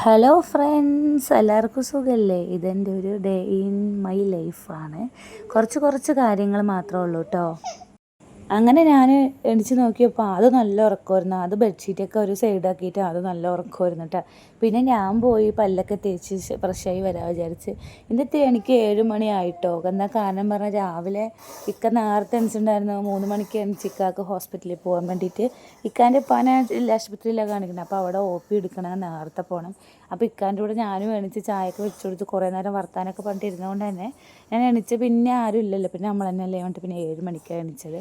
Hello friends, എല്ലാവർക്കും സുഖമല്ലേ? ഇതെൻ്റെ ഒരു ഡേ ഇൻ മൈ ലൈഫാണ്. കുറച്ച് കാര്യങ്ങൾ മാത്രമേ ഉള്ളൂ കേട്ടോ. അങ്ങനെ ഞാൻ എണിച്ച് നോക്കിയപ്പോൾ അത് നല്ല ഉറക്കമായിരുന്നു. അത് ബെഡ്ഷീറ്റൊക്കെ ഒരു സൈഡാക്കിയിട്ട് അത് നല്ല ഉറക്കമായിരുന്നു കേട്ടോ. പിന്നെ ഞാൻ പോയി പല്ലൊക്കെ തേച്ച് ഫ്രഷായി വരാൻ വിചാരിച്ച്. എന്നിട്ട് എനിക്ക് 7 മണി ആയിട്ടോ. എന്താ കാരണം പറഞ്ഞാൽ രാവിലെ ഇക്ക നേരത്തെ എണിച്ചിട്ടുണ്ടായിരുന്നു. 3 മണിക്ക് എണിച്ചിക്കാക്ക് ഹോസ്പിറ്റലിൽ പോകാൻ വേണ്ടിയിട്ട്. ഇക്കാൻ്റെ ഉപ്പാനെ ആശുപത്രിയിലാണ് കാണിക്കുന്നത്. അപ്പോൾ അവിടെ OP എടുക്കണം, നേരത്തെ പോകണം. അപ്പോൾ ഇക്കാൻ്റെ കൂടെ ഞാനും എണിച്ച് ചായയൊക്കെ വെച്ച് കൊടുത്ത് കുറേ നേരം വർത്താനൊക്കെ പറഞ്ഞിട്ട് ഇരുന്നുകൊണ്ട് തന്നെ ഞാൻ എണിച്ച്. പിന്നെ ആരും ഇല്ലല്ലോ, പിന്നെ നമ്മൾ തന്നെ അല്ലേ വേണ്ടിയിട്ട് പിന്നെ 7 മണിക്കാണ് എണിച്ചത്.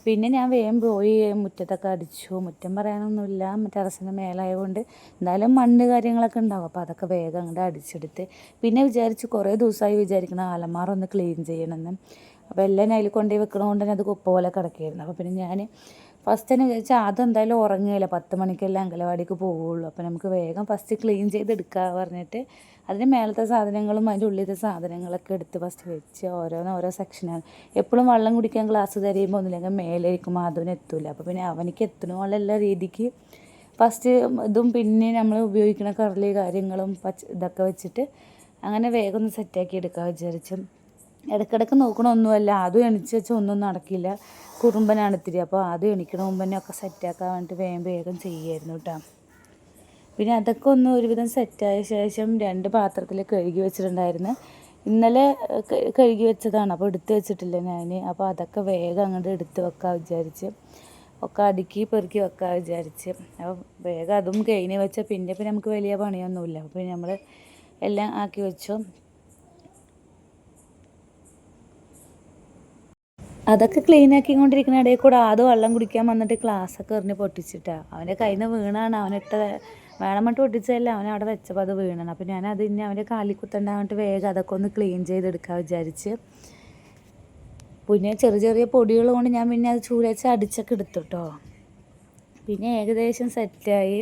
പിന്നെ ഞാൻ വേഗം പോയി മുറ്റത്തൊക്കെ അടിച്ചു. മുറ്റം പറയാനൊന്നുമില്ല, ടെറസിൻ്റെ മേലായതുകൊണ്ട് എന്തായാലും മണ്ണ് കാര്യങ്ങളൊക്കെ ഉണ്ടാവും. അപ്പോൾ അതൊക്കെ വേഗം അങ്ങോട്ട് അടിച്ചെടുത്ത്. പിന്നെ വിചാരിച്ചു, കുറേ ദിവസമായി വിചാരിക്കണം അലമാര ഒന്ന് ക്ലീൻ ചെയ്യണമെന്ന്. അപ്പോൾ എല്ലാം അതിൽ കൊണ്ടുപോയി വെക്കണതുകൊണ്ട് തന്നെ അത് കുപ്പ പോലെ കിടക്കുകയായിരുന്നു. അപ്പോൾ പിന്നെ ഞാൻ ഫസ്റ്റ് തന്നെ വിചാരിച്ചാൽ അതെന്തായാലും ഉറങ്ങുകയില്ല, 10 മണിക്കെല്ലാം അംഗനവാടിക്ക് പോവുള്ളൂ. അപ്പോൾ നമുക്ക് വേഗം ഫസ്റ്റ് ക്ലീൻ ചെയ്തെടുക്കുക പറഞ്ഞിട്ട് അതിന് മേലത്തെ സാധനങ്ങളും അതിൻ്റെ ഉള്ളിലത്തെ സാധനങ്ങളൊക്കെ എടുത്ത് ഫസ്റ്റ് വെച്ച് ഓരോ സെക്ഷനാണ്. എപ്പോഴും വെള്ളം കുടിക്കാൻ ഗ്ലാസ് തരുമ്പോൾ ഒന്നുമില്ലെങ്കിൽ മേലെ ഇരിക്കുമ്പോൾ അതിന് എത്തില്ല. അപ്പോൾ പിന്നെ അവനിക്ക് എത്തണമുള്ള രീതിക്ക് ഫസ്റ്റ് ഇതും പിന്നെ നമ്മൾ ഉപയോഗിക്കുന്ന കറലി കാര്യങ്ങളും ഇതൊക്കെ വെച്ചിട്ട് അങ്ങനെ വേഗം ഒന്ന് സെറ്റാക്കി എടുക്കാൻ വിചാരിച്ചു. ഇടയ്ക്കിടയ്ക്ക് നോക്കണമൊന്നുമല്ല, അതും എണിച്ച് വെച്ചാൽ ഒന്നും നടക്കില്ല. കുറുമ്പനാണ് ഇത്തിരി. അപ്പോൾ ആദ്യം എണിക്കണ മുമ്പ് തന്നെ ഒക്കെ സെറ്റാക്കാൻ വേണ്ടിയിട്ട് വേഗം ചെയ്യുമായിരുന്നു കേട്ടോ. പിന്നെ അതൊക്കെ ഒന്ന് ഒരുവിധം സെറ്റായ ശേഷം 2 പാത്രത്തിൽ കഴുകി വെച്ചിട്ടുണ്ടായിരുന്നു. ഇന്നലെ കഴുകി വെച്ചതാണ്, അപ്പോൾ എടുത്ത് വെച്ചിട്ടില്ല ഞാൻ. അപ്പോൾ അതൊക്കെ വേഗം അങ്ങോട്ട് എടുത്ത് വെക്കാൻ വിചാരിച്ച്, ഒക്കെ അടുക്കി പെറുക്കി വെക്കാൻ വിചാരിച്ച്. അപ്പോൾ വേഗം അതും കഴിഞ്ഞ് വെച്ചാൽ പിന്നെ നമുക്ക് വലിയ പണിയൊന്നുമില്ല. അപ്പോൾ പിന്നെ നമ്മൾ എല്ലാം ആക്കി വെച്ചു. അതൊക്കെ ക്ലീൻ ആക്കിക്കൊണ്ടിരിക്കുന്ന ഇടയിൽ കൂടെ അത് വെള്ളം കുടിക്കാൻ വന്നിട്ട് ഗ്ലാസ്സൊക്കെ എറിഞ്ഞ് പൊട്ടിച്ചിട്ടാണ്. അവൻ്റെ കയ്യിൽ നിന്ന് വീണാണ്. അവനിട്ട് വേണമെന്നിട്ട് പൊട്ടിച്ചതല്ല, അവൻ അവിടെ വെച്ചപ്പോൾ അത് വീണാണ്. അപ്പോൾ ഞാനത് ഇനി അവൻ്റെ കാലിൽ കുത്തണ്ടായിട്ട് വേഗം അതൊക്കെ ഒന്ന് ക്ലീൻ ചെയ്തെടുക്കാൻ വിചാരിച്ച്. പിന്നെ ചെറിയ പൊടികൾ കൊണ്ട് ഞാൻ പിന്നെ അത് ചൂരച്ച് അടിച്ചൊക്കെ എടുത്തു കേട്ടോ. പിന്നെ ഏകദേശം സെറ്റായി.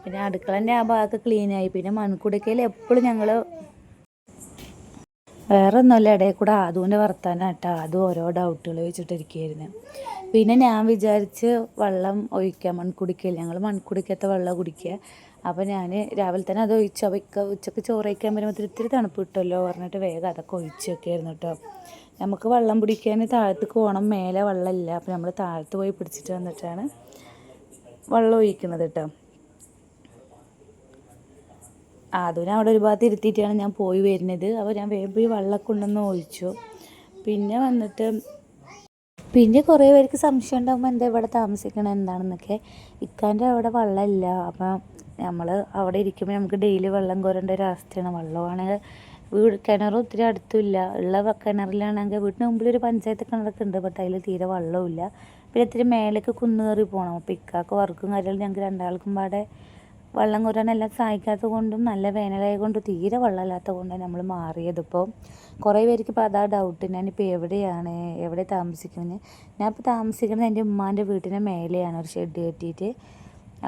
പിന്നെ അടുക്കളൻ്റെ ആ ഭാഗത്ത് ക്ലീനായി. പിന്നെ മൺകുടുക്കയിൽ എപ്പോഴും ഞങ്ങൾ വേറെ ഒന്നുമല്ല, ഇടയിൽ കൂടെ അതുകൊണ്ട് വർത്താനം കേട്ടോ. അതും ഓരോ ഡൗട്ടുകൾ വെച്ചിട്ടിരിക്കുകയായിരുന്നു. പിന്നെ ഞാൻ വിചാരിച്ച് വെള്ളം ഒഴിക്കാം മൺകുടിക്കയിൽ. ഞങ്ങൾ മൺകുടിക്കത്തെ വെള്ളം കുടിക്കുക. അപ്പോൾ ഞാൻ രാവിലെ തന്നെ അത് ഒഴിച്ചു. അപ്പോൾ ഉച്ചക്ക് ചോറ് കഴിക്കാൻ വരുമ്പോൾ ഇത്തിരി തണുപ്പ് കിട്ടുമല്ലോ പറഞ്ഞിട്ട് വേഗം അതൊക്കെ ഒഴിച്ച് വെക്കുകയായിരുന്നു കേട്ടോ. നമുക്ക് വെള്ളം പിടിക്കാൻ താഴത്തേക്ക് പോകണം, മേലെ വെള്ളമില്ല. അപ്പോൾ നമ്മൾ താഴത്ത് പോയി പിടിച്ചിട്ട് വന്നിട്ടാണ് വെള്ളം ഒഴിക്കുന്നത് കേട്ടോ. അതിന് അവിടെ ഒരു ഭാഗത്ത് ഇരുത്തിയിട്ടാണ് ഞാൻ പോയി വരുന്നത്. അപ്പോൾ ഞാൻ വേഗം പോയി വെള്ളമൊക്കെ കൊണ്ടുവന്ന് ഒഴിച്ചു. പിന്നെ വന്നിട്ട് പിന്നെ കുറേ പേർക്ക് സംശയം ഉണ്ടാകുമ്പോൾ എന്താ ഇവിടെ താമസിക്കണം എന്താണെന്നൊക്കെ. ഇക്കാൻ്റെ അവിടെ വെള്ളമില്ല. അപ്പം നമ്മൾ അവിടെ ഇരിക്കുമ്പോൾ നമുക്ക് ഡെയിലി വെള്ളം കോരേണ്ട ഒരു അവസ്ഥയാണ്. വെള്ളമാണെങ്കിൽ കിണറും ഒത്തിരി അടുത്തില്ല. ഉള്ള കിണറിലാണെങ്കിൽ വീട്ടിന് മുമ്പിലൊരു പഞ്ചായത്ത് കിണറൊക്കെ ഉണ്ട്, ബട്ട് അതിൽ തീരെ വെള്ളമില്ല. പിന്നെ ഇത്തിരി മേലേക്ക് കുന്ന് കയറി പോകണം. അപ്പോൾ ഇക്കാക്ക് വർക്കും കാര്യങ്ങളും ഞങ്ങൾക്ക് രണ്ടാൾക്കും പാടെ വെള്ളം കോരാനെല്ലാം സഹായിക്കാത്തത് കൊണ്ടും നല്ല വേനലായ കൊണ്ടും തീരെ വെള്ളമില്ലാത്തത് കൊണ്ടാണ് നമ്മൾ മാറിയതിപ്പോൾ. കുറേ പേർക്ക് ഇപ്പോൾ അതാ ഡൗട്ട്, ഞാനിപ്പോൾ എവിടെ താമസിക്കുന്നത്. ഞാനിപ്പോൾ താമസിക്കുന്നത് എൻ്റെ ഉമ്മാൻ്റെ വീട്ടിൻ്റെ മേലെയാണ്, ഒരു ഷെഡ് കെട്ടിയിട്ട്.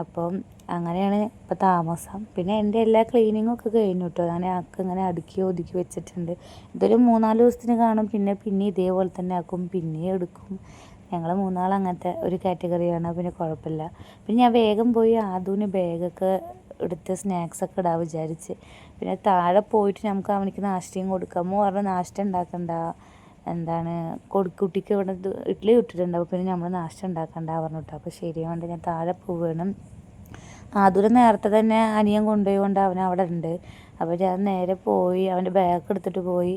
അപ്പം അങ്ങനെയാണ് ഇപ്പോൾ താമസം. പിന്നെ എൻ്റെ എല്ലാ ക്ലീനിങ്ങും ഒക്കെ കഴിഞ്ഞു കേട്ടോ. ഞാൻ ഇങ്ങനെ അടുക്കി ഒതുക്കി വെച്ചിട്ടുണ്ട്. ഇതൊരു 3-4 ദിവസത്തിന് കാണും. പിന്നെ ഇതേപോലെ തന്നെ ആക്കും, പിന്നെ എടുക്കും. ഞങ്ങൾ 3 അങ്ങനത്തെ ഒരു കാറ്റഗറിയാണ്. പിന്നെ കുഴപ്പമില്ല. പിന്നെ ഞാൻ വേഗം പോയി ആദൂന് ബാഗൊക്കെ എടുത്ത് സ്നാക്സൊക്കെ ഇടാൻ വിചാരിച്ച്. പിന്നെ താഴെ പോയിട്ട് നമുക്ക് അവനിക്ക് നാഷ്ടയും കൊടുക്കാമോ പറഞ്ഞാൽ നാഷ്ട ഉണ്ടാക്കണ്ട, കുട്ടിക്ക് ഇവിടെ ഇഡ്ഡലി ഇട്ടിട്ടുണ്ടാവും, പിന്നെ നമ്മൾ നാഷ്ട ഉണ്ടാക്കണ്ട പറഞ്ഞു കേട്ടോ. അപ്പോൾ ശരിയാണ്ട് ഞാൻ താഴെ പോവുകയാണ്. ആദൂരെ നേരത്തെ തന്നെ അനിയൻ കൊണ്ടുപോയി അവൻ അവിടെ ഉണ്ട്. അപ്പോൾ ഞാൻ നേരെ പോയി അവൻ്റെ ബാഗ് എടുത്തിട്ട് പോയി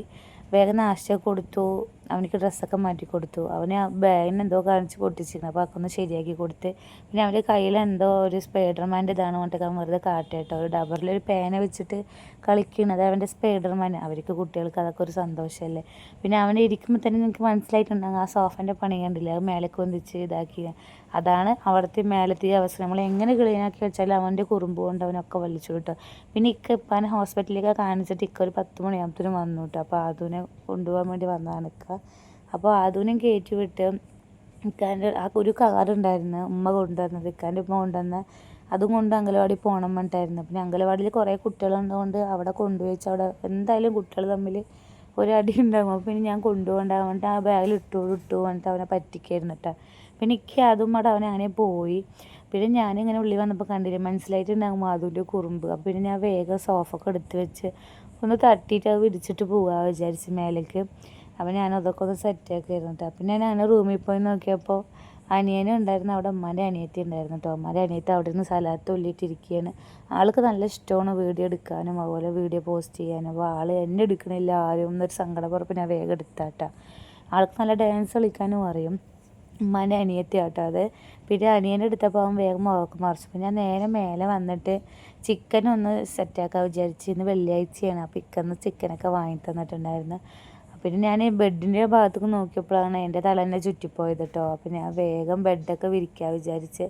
വേഗം നാഷ്ട കൊടുത്തു. അവനിക്ക് ഡ്രസ്സൊക്കെ മാറ്റി കൊടുത്തു. അവന് ബാഗിന് എന്തോ കാണിച്ച് പൊട്ടിച്ചിരുന്നു. അപ്പോൾ അതൊക്കെ ഒന്ന് ശരിയാക്കി കൊടുത്ത്. പിന്നെ അവൻ്റെ കയ്യിൽ എന്തോ ഒരു സ്പൈഡർമാൻ്റെ ഇതാണ് പറഞ്ഞിട്ട് അവൻ വെറുതെ കാട്ടേട്ടോ. ഒരു ഡബറിലൊരു പേന വെച്ചിട്ട് കളിക്കുന്നത് അവൻ്റെ സ്പൈഡർമാൻ. അവർക്ക് കുട്ടികൾക്ക് അതൊക്കെ ഒരു സന്തോഷമല്ലേ. പിന്നെ അവനെ ഇരിക്കുമ്പോൾ തന്നെ നിങ്ങൾക്ക് മനസ്സിലായിട്ടുണ്ടാകും, ആ സോഫേൻ്റെ പണി കണ്ടില്ല, അത് മേലേക്ക് വന്നിച്ച് ഇതാക്കി. അതാണ് അവിടുത്തെ മേലത്തെ അവസ്ഥ. നമ്മൾ എങ്ങനെ ക്ലീനാക്കി വെച്ചാലും അവൻ്റെ കുറുമ്പ് കൊണ്ട് അവനൊക്കെ വലിച്ചു കേട്ടോ. പിന്നെ ഇപ്പം ഹോസ്പിറ്റലിലേക്ക് കാണിച്ചിട്ട് ഒരു 10 മണിയാകുമ്പോഴത്തേനും വന്നു കേട്ടോ. അപ്പോൾ ആദൂനെ കൊണ്ടുപോകാൻ വേണ്ടി വന്നതാണ് ഇക്ക. അപ്പോൾ ആദൂനും കയറ്റി വിട്ട് ഇക്കാൻ്റെ ഒരു കാറുണ്ടായിരുന്നു ഉമ്മ കൊണ്ടുവന്നത്, ഇക്കാൻ്റെ ഉമ്മ കൊണ്ടുവന്ന അതും കൊണ്ട് അംഗനവാടി പോകണം പറഞ്ഞിട്ടായിരുന്നു. പിന്നെ അംഗനവാടിയിൽ കുറേ കുട്ടികളുള്ളതുകൊണ്ട് അവിടെ കൊണ്ടുപോയിച്ച് അവിടെ എന്തായാലും കുട്ടികൾ തമ്മിൽ ഒരടി ഉണ്ടാകും. അപ്പോൾ പിന്നെ ഞാൻ കൊണ്ടുപോകണ്ടാകാൻ വേണ്ടിയിട്ട് ആ ബാഗിൽ ഇട്ടു പറഞ്ഞിട്ട് അവനെ പറ്റിക്കായിരുന്നു കേട്ടോ. പിന്നെ അതും അവിടെ അവനെ അങ്ങനെ പോയി. പിന്നെ ഞാനിങ്ങനെ ഉള്ളി വന്നപ്പോൾ കണ്ടില്ല, മനസ്സിലായിട്ടുണ്ടാകും മാധുവിൻ്റെ കുറുമ്പ്. അപ്പോൾ പിന്നെ ഞാൻ വേഗം സോഫൊക്കെ എടുത്ത് വെച്ച് ഒന്ന് തട്ടിയിട്ട് അത് വിരിച്ചിട്ട് പോകാൻ വിചാരിച്ച് മേലേക്ക്. അപ്പോൾ ഞാനതൊക്കെ ഒന്ന് സെറ്റാക്കിയായിരുന്നു കേട്ടോ. പിന്നെ ഞാൻ റൂമിൽ പോയി നോക്കിയപ്പോൾ അനിയനും ഉണ്ടായിരുന്നു, അവിടെ ഉമ്മാൻ്റെ അനിയത്തി ഉണ്ടായിരുന്നു കേട്ടോ. ഉമ്മാൻ്റെ അനിയത്തി അവിടെ നിന്ന് സലാത്ത് ഉള്ളിയിട്ടിരിക്കുകയാണ്. ആൾക്ക് നല്ല ഇഷ്ടമാണ് വീഡിയോ എടുക്കാനും അതുപോലെ വീഡിയോ പോസ്റ്റ് ചെയ്യാനും. അപ്പോൾ ആൾ എന്നെ എടുക്കണില്ല ആരും എന്നൊരു സങ്കടപ്പുറപ്പ് ഞാൻ വേഗം എടുത്താട്ടാ. ആൾക്ക് നല്ല ഡാൻസ് കളിക്കാനും അറിയും. ഉമ്മാൻ്റെ അനിയത്തി ആട്ടോ അത്. പിന്നെ അനിയനെ എടുത്തപ്പോൾ അവൻ വേഗം മുഖമൊക്കെ മറിച്ചു. അപ്പോൾ ഞാൻ നേരെ മേലെ വന്നിട്ട് ചിക്കൻ ഒന്ന് സെറ്റാക്കാൻ വിചാരിച്ച്. ഇന്ന് വെള്ളിയാഴ്ചയാണ്, അപ്പോൾ ഇക്കന്ന് ചിക്കനൊക്കെ വാങ്ങി തന്നിട്ടുണ്ടായിരുന്നു. പിന്നെ ഞാൻ ബെഡിൻ്റെ ഭാഗത്തേക്ക് നോക്കിയപ്പോഴാണ് എൻ്റെ തല തന്നെ ചുറ്റിപ്പോയത് കേട്ടോ. അപ്പോൾ ഞാൻ വേഗം ബെഡൊക്കെ വിരിക്കാൻ വിചാരിച്ച്.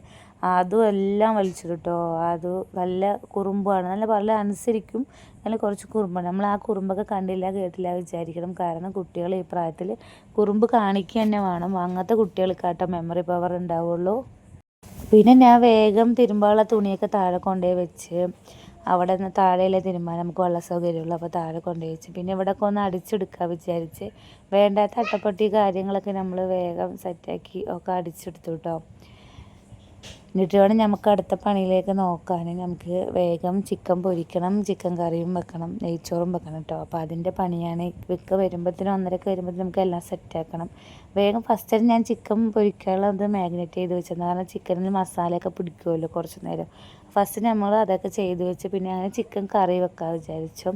അതും എല്ലാം വലിച്ചിട്ടു കേട്ടോ. അത് നല്ല കുറുമ്പാണ്, നല്ല അനുസരിക്കും, നല്ല കുറച്ച് കുറുമ്പാണ്. നമ്മൾ ആ കുറുമ്പൊക്കെ കണ്ടില്ല കേട്ടില്ല വിചാരിക്കണം. കാരണം കുട്ടികൾ ഈ പ്രായത്തിൽ കുറുമ്പ് കാണിക്കുക തന്നെ വേണം. അങ്ങനത്തെ കുട്ടികൾക്കാട്ടോ മെമ്മറി പവർ ഉണ്ടാവുള്ളൂ. പിന്നെ ഞാൻ വേഗം തിരുമ്പാനുള്ള തുണിയൊക്കെ താഴെ കൊണ്ടുപോയി വെച്ച്. അവിടെ നിന്ന് താഴെയല്ലേ തിരുമ്പാൻ നമുക്ക് വെള്ള സൗകര്യമുള്ളൂ, അപ്പോൾ താഴെ കൊണ്ടുപോയി വെച്ച്. പിന്നെ ഇവിടെയൊക്കെ ഒന്ന് അടിച്ചെടുക്കാൻ വിചാരിച്ച്. വേണ്ടാത്ത അട്ടപ്പട്ടി കാര്യങ്ങളൊക്കെ നമ്മൾ വേഗം സെറ്റാക്കി ഒക്കെ അടിച്ചെടുത്തു കേട്ടോ. എന്നിട്ട് വേണം നമുക്ക് അടുത്ത പണിയിലേക്ക് നോക്കാൻ. നമുക്ക് വേഗം ചിക്കൻ പൊരിക്കണം, ചിക്കൻ കറിയും വെക്കണം, നെയ്ച്ചോറും വെക്കണം കേട്ടോ. അപ്പോൾ അതിൻ്റെ പണിയാണ്. ഇക്ക വരുമ്പോഴത്തേനും 1:30 വരുമ്പോഴത്തേനും നമുക്ക് എല്ലാം സെറ്റാക്കണം. വേഗം ഫസ്റ്റ് ഞാൻ ചിക്കൻ പൊരിക്കാനുള്ളത് മാഗ്നേറ്റ് ചെയ്ത് വെച്ചത്. കാരണം ചിക്കനിൽ മസാലയൊക്കെ പിടിക്കുമല്ലോ കുറച്ച് നേരം. ഫസ്റ്റ് നമ്മൾ അതൊക്കെ ചെയ്ത് വെച്ച് പിന്നെ അങ്ങനെ ചിക്കൻ കറി വെക്കാൻ വിചാരിച്ചു.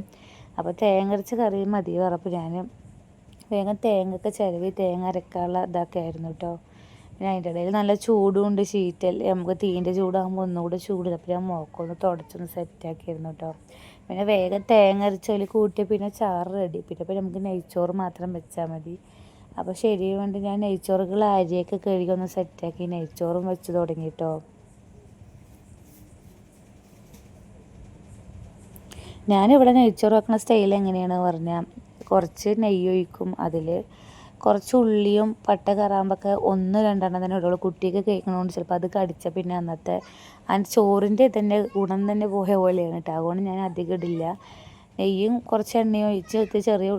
അപ്പോൾ തേങ്ങ അരച്ച കറി മതി പറഞ്ഞപ്പോൾ ഞാൻ വേഗം തേങ്ങയൊക്കെ ചിരവി തേങ്ങ അരക്കാനുള്ള ഇതൊക്കെ ആയിരുന്നു കേട്ടോ. പിന്നെ അതിൻ്റെ ഇടയിൽ നല്ല ചൂടുണ്ട്, ഷീറ്റല്ലേ, നമുക്ക് തീൻ്റെ ചൂടാകുമ്പോൾ ഒന്നുകൂടെ ചൂട്. അപ്പോൾ ഞാൻ മുഖമൊന്ന് തുടച്ചൊന്ന് സെറ്റാക്കിയിരുന്നു കേട്ടോ. പിന്നെ വേഗം തേങ്ങ അരച്ചതിൽ കൂട്ടി പിന്നെ ചാറ് റെഡി. പിന്നെ നമുക്ക് നെയ്ച്ചോറ് മാത്രം വെച്ചാൽ മതി. അപ്പോൾ ശരി വേണ്ടി ഞാൻ നെയ്ച്ചോറുകൾ അരിയൊക്കെ കഴുകി ഒന്ന് സെറ്റാക്കി നെയ്ച്ചോറും വെച്ച് തുടങ്ങി കേട്ടോ. ഞാനിവിടെ നെയ്ച്ചോറ് വെക്കുന്ന സ്റ്റൈൽ എങ്ങനെയാണ് പറഞ്ഞാൽ, കുറച്ച് നെയ്യ് ഒഴിക്കും, അതിൽ കുറച്ച് ഉള്ളിയും പട്ട കറാമ്പൊക്കെ 1-2 തന്നെ ഇടുള്ളൂ. കുട്ടിയൊക്കെ കേൾക്കണോണ്ട് ചിലപ്പോൾ അത് കടിച്ച പിന്നെ അന്നത്തെ ചോറിൻ്റെ തന്നെ ഗുണം തന്നെ പോയ പോലെയാണ് കേട്ടോ. അതുകൊണ്ട് ഞാൻ അധികം ഇടില്ല. നെയ്യും കുറച്ച് എണ്ണയും ഒഴിച്ച് ചെറിയ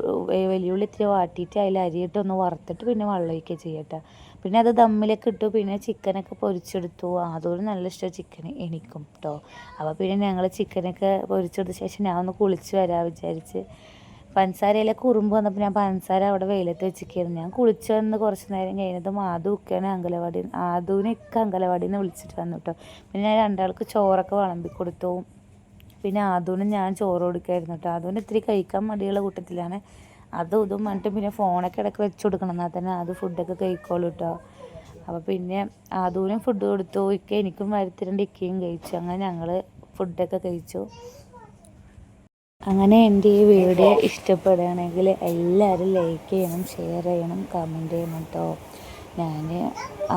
വലിയുള്ളി ഇത്തിരി വാട്ടിയിട്ട് അതിൽ അരിയിട്ടൊന്ന് വറുത്തിട്ട് പിന്നെ വെള്ളം ഒഴിക്കുക ചെയ്യട്ടെ. പിന്നെ അത് ദമ്മിലൊക്കെ ഇട്ടു. പിന്നെ ചിക്കനൊക്കെ പൊരിച്ചെടുത്തു. അതൊരു നല്ല ഇഷ്ടം ചിക്കൻ എനിക്കും കേട്ടോ. അപ്പോൾ പിന്നെ ഞങ്ങൾ ചിക്കനൊക്കെ പൊരിച്ചെടുത്ത ശേഷം ഞാൻ ഒന്ന് കുളിച്ച് വരാൻ വിചാരിച്ച്. പഞ്ചസാരയിലൊക്കെ ഉറുമ്പ് വന്നപ്പോൾ ഞാൻ പഞ്ചസാര അവിടെ വെയിലത്ത് വെച്ചിരിക്കുകയായിരുന്നു. ഞാൻ കുളിച്ച് വന്ന് കുറച്ച് നേരം കഴിഞ്ഞതും ആദൂക്കാണ് ആദൂനൊക്കെ അങ്കലവാടിയിൽ നിന്ന് വിളിച്ചിട്ട് വന്നു കേട്ടോ. പിന്നെ ഞാൻ രണ്ടാൾക്ക് ചോറൊക്കെ വിളമ്പി കൊടുത്തു. പിന്നെ ആദൂനും ഞാൻ ചോറ് കൊടുക്കായിരുന്നു കേട്ടോ. ആദൂന് ഇത്തിരി കഴിക്കാൻ മടിയുള്ള കൂട്ടത്തിലാണ്. അതും ഇതും പറഞ്ഞിട്ട് പിന്നെ ഫോണൊക്കെ ഇടയ്ക്ക് വെച്ച് കൊടുക്കണം, എന്നാൽ തന്നെ അത് ഫുഡൊക്കെ കഴിക്കോളൂ കേട്ടോ. അപ്പോൾ പിന്നെ ആദൂനും ഫുഡ് കൊടുത്തു. എനിക്കും വരുത്തിരണ്ട് ഇക്കയും കഴിച്ചു. അങ്ങനെ ഞങ്ങൾ ഫുഡൊക്കെ കഴിച്ചു. അങ്ങനെ എൻ്റെ ഈ വീഡിയോ ഇഷ്ടപ്പെടുകയാണെങ്കിൽ എല്ലാവരും ലൈക്ക് ചെയ്യണം, ഷെയർ ചെയ്യണം, കമൻറ്റ് ചെയ്യണം കേട്ടോ. ഞാൻ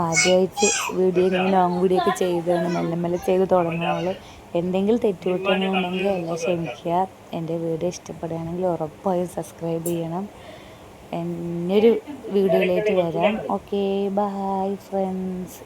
ആദ്യമായിട്ട് വീഡിയോ ഇങ്ങനെ ലോങ് വീഡിയോ ഒക്കെ ചെയ്താണ്, മെല്ലെ ചെയ്ത് തുടങ്ങുകയുള്ളൂ. എന്തെങ്കിലും തെറ്റുകുറ്റങ്ങളുണ്ടെങ്കിൽ എല്ലാം ക്ഷമിക്കുക. എൻ്റെ വീഡിയോ ഇഷ്ടപ്പെടുകയാണെങ്കിൽ ഉറപ്പായും സബ്സ്ക്രൈബ് ചെയ്യണം. എന്നൊരു വീഡിയോയിലേക്ക് വരാം. Okay, bye friends.